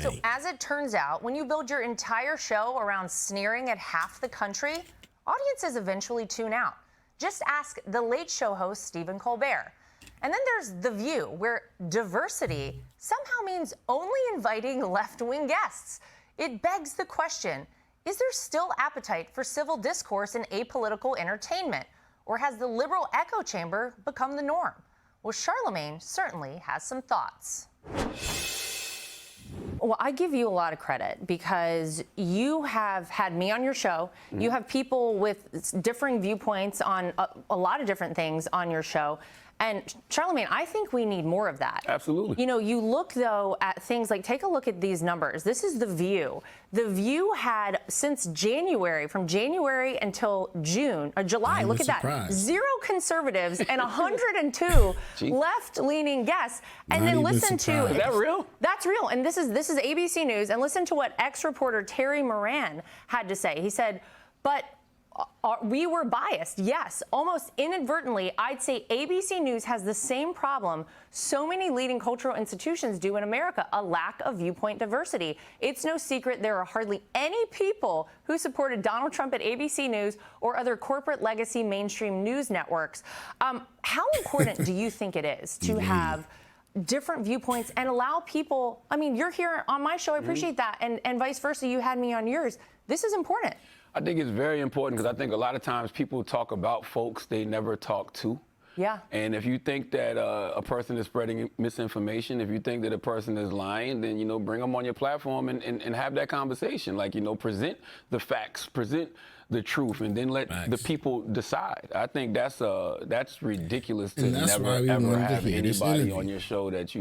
So as it turns out, when you build your entire show around sneering at half the country, audiences eventually tune out. Just ask the Late Show host Stephen Colbert. And then there's The View, where diversity somehow means only inviting left-wing guests. It begs the question, is there still appetite for civil discourse and apolitical entertainment? Or has the liberal echo chamber become the norm? Well, Charlamagne certainly has some thoughts. Well, I give you a lot of credit because you have had me on your show. You have people with differing viewpoints on a lot of different things on your show. And Charlamagne, I think we need more of that. Absolutely. You know, you look, though, at things like, take a look at these numbers. This is The View. The View had, since January, from January until June, or July, look at that, 0 conservatives and 102 left-leaning guests. And then listen to... Is that real? That's real. And this is ABC News. And listen to what ex-reporter Terry Moran had to say. He said, but... we were biased, yes. Almost inadvertently, I'd say ABC News has the same problem so many leading cultural institutions do in America, a lack of viewpoint diversity. It's no secret there are hardly any people who supported Donald Trump at ABC News or other corporate legacy mainstream news networks. How important do you think it is to have different viewpoints and allow people, I mean, you're here on my show, I appreciate that, and vice versa, you had me on yours. This is important. I think it's very important because I think a lot of times people talk about folks they never talk to. Yeah. And if you think that a person is spreading misinformation, if you think that a person is lying, then, you know, bring them on your platform and have that conversation. Like, you know, present the facts, present the truth, and then let the people decide. I think that's ridiculous to never, ever have anybody on your show that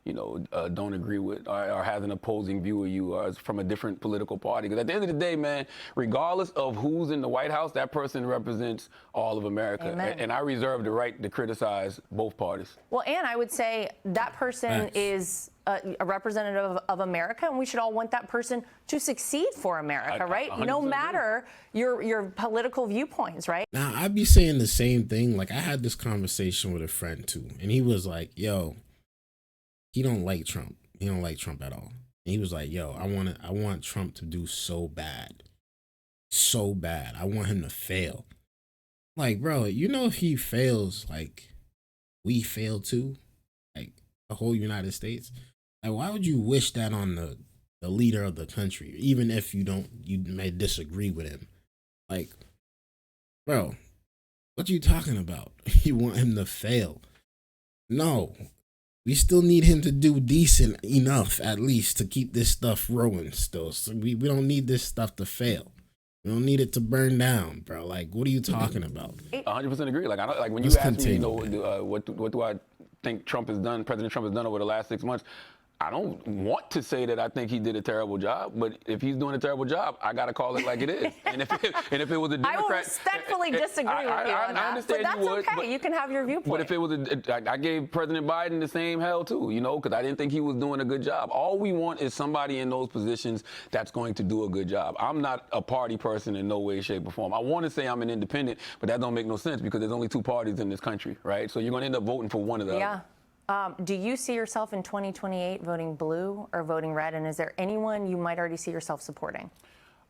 you know, don't agree with or has an opposing view of you or is from a different political party. Because at the end of the day, man, regardless of who's in the White House, that person represents all of America. And I reserve the right to criticize both parties. Well, and I would say that person is a representative of America, and we should all want that person to succeed for America, right? No matter your political viewpoints, right? Now, I'd be saying the same thing. Like, I had this conversation with a friend, too, and he was like, yo, he don't like Trump. He don't like Trump at all. And he was like, yo, I want Trump to do so bad. So bad. I want him to fail. Like, bro, you know, if he fails, like, we fail too, like the whole United States. Like, why would you wish that on the leader of the country, even if you may disagree with him? Like, bro, what you talking about? You want him to fail? No. We still need him to do decent enough, at least, to keep this stuff rolling still. So we don't need this stuff to fail. We don't need it to burn down, bro. Like, what are you talking about? 100% agree. Like, when you ask me, you know, what do I think President Trump has done over the last 6 months, I don't want to say that I think he did a terrible job, but if he's doing a terrible job, I got to call it like it is. And if it was a Democrat, I will respectfully disagree with you on that. Understand but that's you would, okay. You can have your viewpoint. But if it was I gave President Biden the same hell too, you know, because I didn't think he was doing a good job. All we want is somebody in those positions that's going to do a good job. I'm not a party person in no way, shape, or form. I want to say I'm an independent, but that don't make no sense because there's only 2 parties in this country, right? So you're going to end up voting for one of the other. Do you see yourself in 2028 voting blue or voting red? And is there anyone you might already see yourself supporting?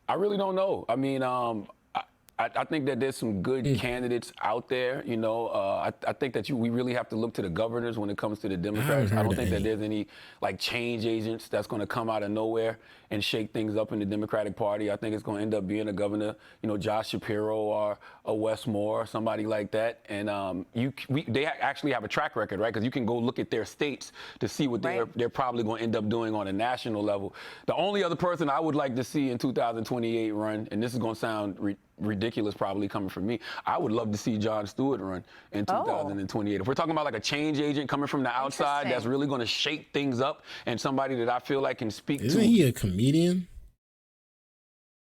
I really don't know. I mean, I think that there's some good candidates out there. You know, I think that we really have to look to the governors when it comes to the Democrats. I don't think that there's any like change agents that's going to come out of nowhere and shake things up in the Democratic Party. I think it's going to end up being a governor, you know, Josh Shapiro or a Wes Moore, somebody like that. And they actually have a track record, right? Because you can go look at their states to see what they're probably going to end up doing on a national level. The only other person I would like to see in 2028 run, and this is going to sound ridiculous probably coming from me, I would love to see Jon Stewart run in 2028. If we're talking about like a change agent coming from the outside that's really going to shake things up and somebody that I feel like can speak to. Isn't he a comedian?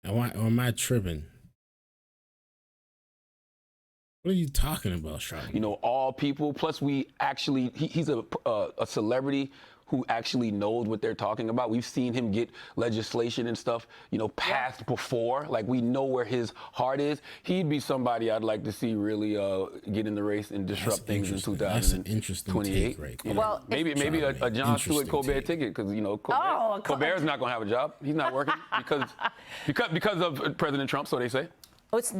Or am I tripping? What are you talking about, Charlamagne? You know, all people. Plus, he's a celebrity who actually knows what they're talking about. We've seen him get legislation and stuff, passed before. Like, we know where his heart is. He'd be somebody I'd like to see really get in the race and disrupt things in 2028. That's an interesting take right there. Well, maybe a Jon Stewart Colbert ticket, because Colbert's not going to have a job. He's not working because of President Trump, so they say.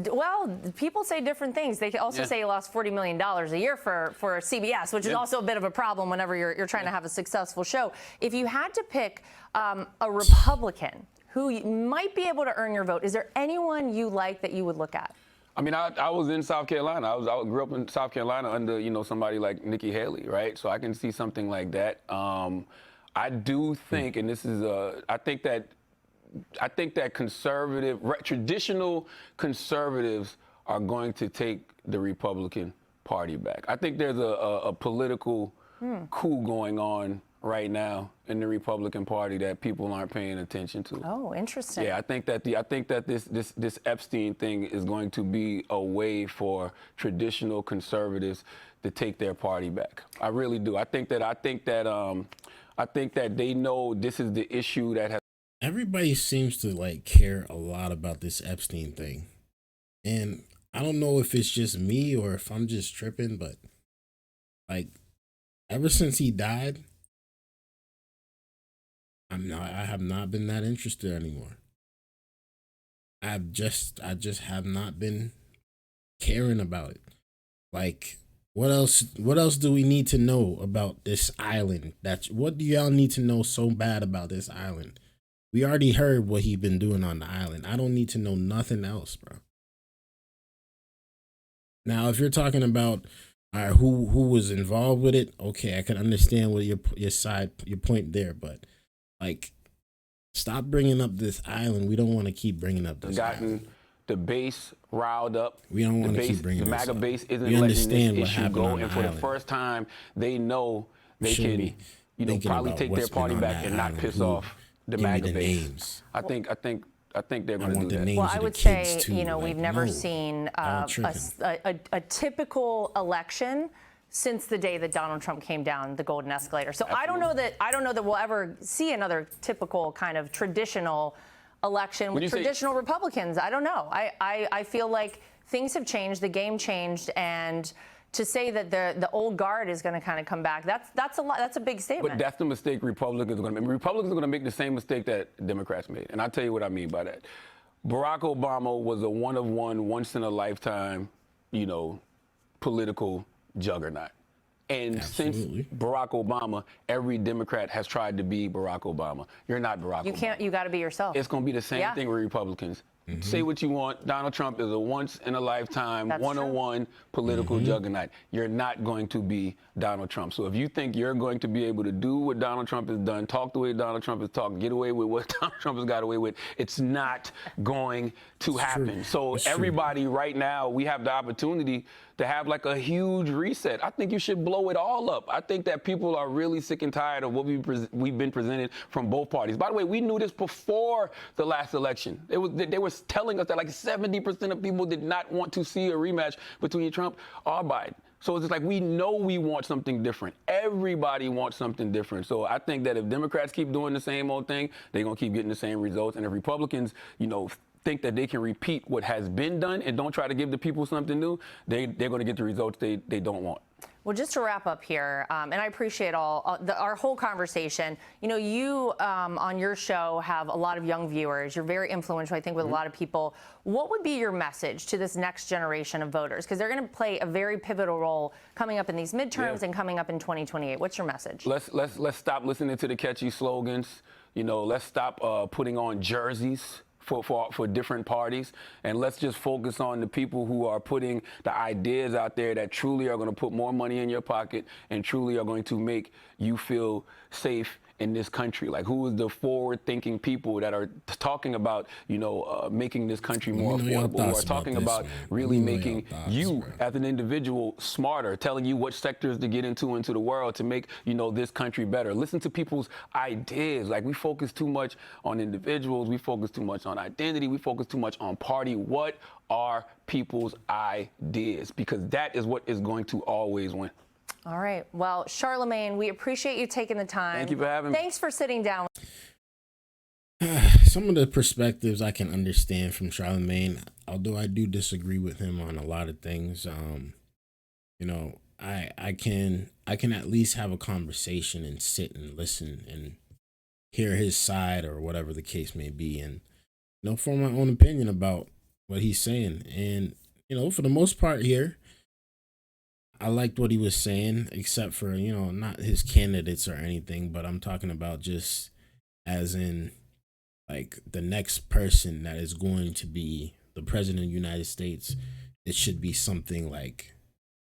Well, people say different things. They also say he lost $40 million a year for CBS, which is also a bit of a problem whenever you're trying to have a successful show. If you had to pick a Republican who might be able to earn your vote, is there anyone you like that you would look at? I mean, I was in South Carolina. I grew up in South Carolina under, somebody like Nikki Haley, right? So I can see something like that. I do think, and this is, I think that traditional conservatives are going to take the Republican Party back. I think there's a political coup going on right now in the Republican Party that people aren't paying attention to. Oh, interesting. Yeah, I think that this Epstein thing is going to be a way for traditional conservatives to take their party back. I really do. I think that they know this is the issue that has. Everybody seems to care a lot about this Epstein thing. And I don't know if it's just me or if I'm just tripping, but ever since he died, I have not been that interested anymore. I just have not been caring about it. What else do we need to know about this island? What do y'all need to know so bad about this island? We already heard what he's been doing on the island. I don't need to know nothing else, bro. Now, if you're talking about who was involved with it, okay, I can understand what your point there, but stop bringing up this island. We don't want to keep bringing up this island. The base riled up. We don't want to keep bringing the this MAGA up. base isn't we letting this issue go, on and for the first time, they know they can, probably take their party back and not piss off the MAGA base. Names. I think they're going to do that. Well, I would say, we've never seen a typical election since the day that Donald Trump came down the golden escalator. So I don't know that we'll ever see another typical kind of traditional election with traditional Republicans. I don't know. I feel like things have changed, the game changed, and to say that the old guard is going to kind of come back, that's a lot. That's a big statement. But that's the mistake Republicans are going to make. Republicans are going to make the same mistake that Democrats made, and I'll tell you what I mean by that. Barack Obama was a one-of-one, once-in-a-lifetime, political juggernaut. And Absolutely. Since Barack Obama, every Democrat has tried to be Barack Obama. You're not Barack Obama. You got to be yourself. It's going to be the same thing with Republicans. Mm-hmm. Say what you want. Donald Trump is a once-in-a-lifetime, one-on-one political juggernaut. You're not going to be Donald Trump. So if you think you're going to be able to do what Donald Trump has done, talk the way Donald Trump has talked, get away with what Donald Trump has got away with, it's not going to happen. So everybody right now, we have the opportunity to have a huge reset. I think you should blow it all up. I think that people are really sick and tired of what we've been presented from both parties. By the way, we knew this before the last election. They were telling us that 70% of people did not want to see a rematch between Trump or Biden. So it's just we know we want something different. Everybody wants something different. So I think that if Democrats keep doing the same old thing, they're going to keep getting the same results. And if Republicans, think that they can repeat what has been done and don't try to give the people something new, they're going to get the results they don't want. Well, just to wrap up here, and I appreciate our whole conversation. You on your show have a lot of young viewers. You're very influential, I think, with a lot of people. What would be your message to this next generation of voters? Because they're going to play a very pivotal role coming up in these midterms and coming up in 2028. What's your message? Let's stop listening to the catchy slogans. Let's stop putting on jerseys for different parties, and let's just focus on the people who are putting the ideas out there that truly are going to put more money in your pocket and truly are going to make you feel safe in this country. Who is the forward-thinking people that are talking about, making this country more affordable, who are talking about really making you as an individual smarter, telling you what sectors to get into the world to make, this country better. Listen to people's ideas. We focus too much on individuals. We focus too much on identity. We focus too much on party. What are people's ideas? Because that is what is going to always win. All right. Well, Charlamagne, we appreciate you taking the time. Thank you for having me. Thanks for sitting down. Some of the perspectives I can understand from Charlamagne, although I do disagree with him on a lot of things. You know, I can at least have a conversation and sit and listen and hear his side or whatever the case may be, and form my own opinion about what he's saying. And for the most part here, I liked what he was saying, except for not his candidates or anything, but I'm talking about just as in like the next person that is going to be the president of the United States. It should be something like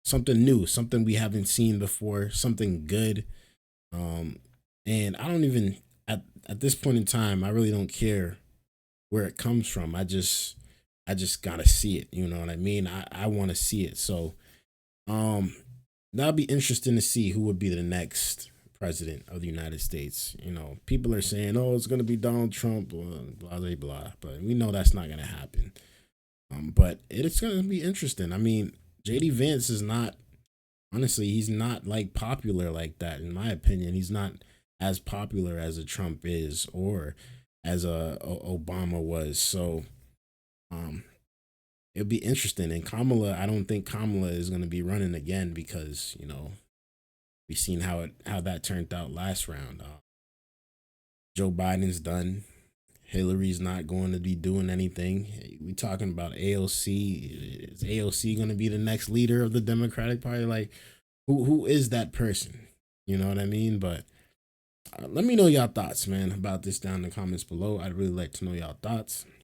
something new, something we haven't seen before, something good. And I don't even at this point in time, I really don't care where it comes from. I just gotta see it. You know what I mean? I want to see it. So that'll be interesting to see who would be the next president of the United States. People are saying, oh, it's gonna be Donald Trump, blah blah blah, but we know that's not gonna happen. But it's gonna be interesting. I mean, JD Vance is not, honestly, he's not like popular like that. In my opinion, he's not as popular as a Trump is or as a Obama was. So it'll be interesting. And Kamala, I don't think Kamala is going to be running again because we've seen how that turned out last round. Joe Biden's done. Hillary's not going to be doing anything. We talking about AOC. Is AOC going to be the next leader of the Democratic Party? Like, who is that person? You know what I mean? But let me know y'all thoughts, man, about this down in the comments below. I'd really like to know y'all thoughts.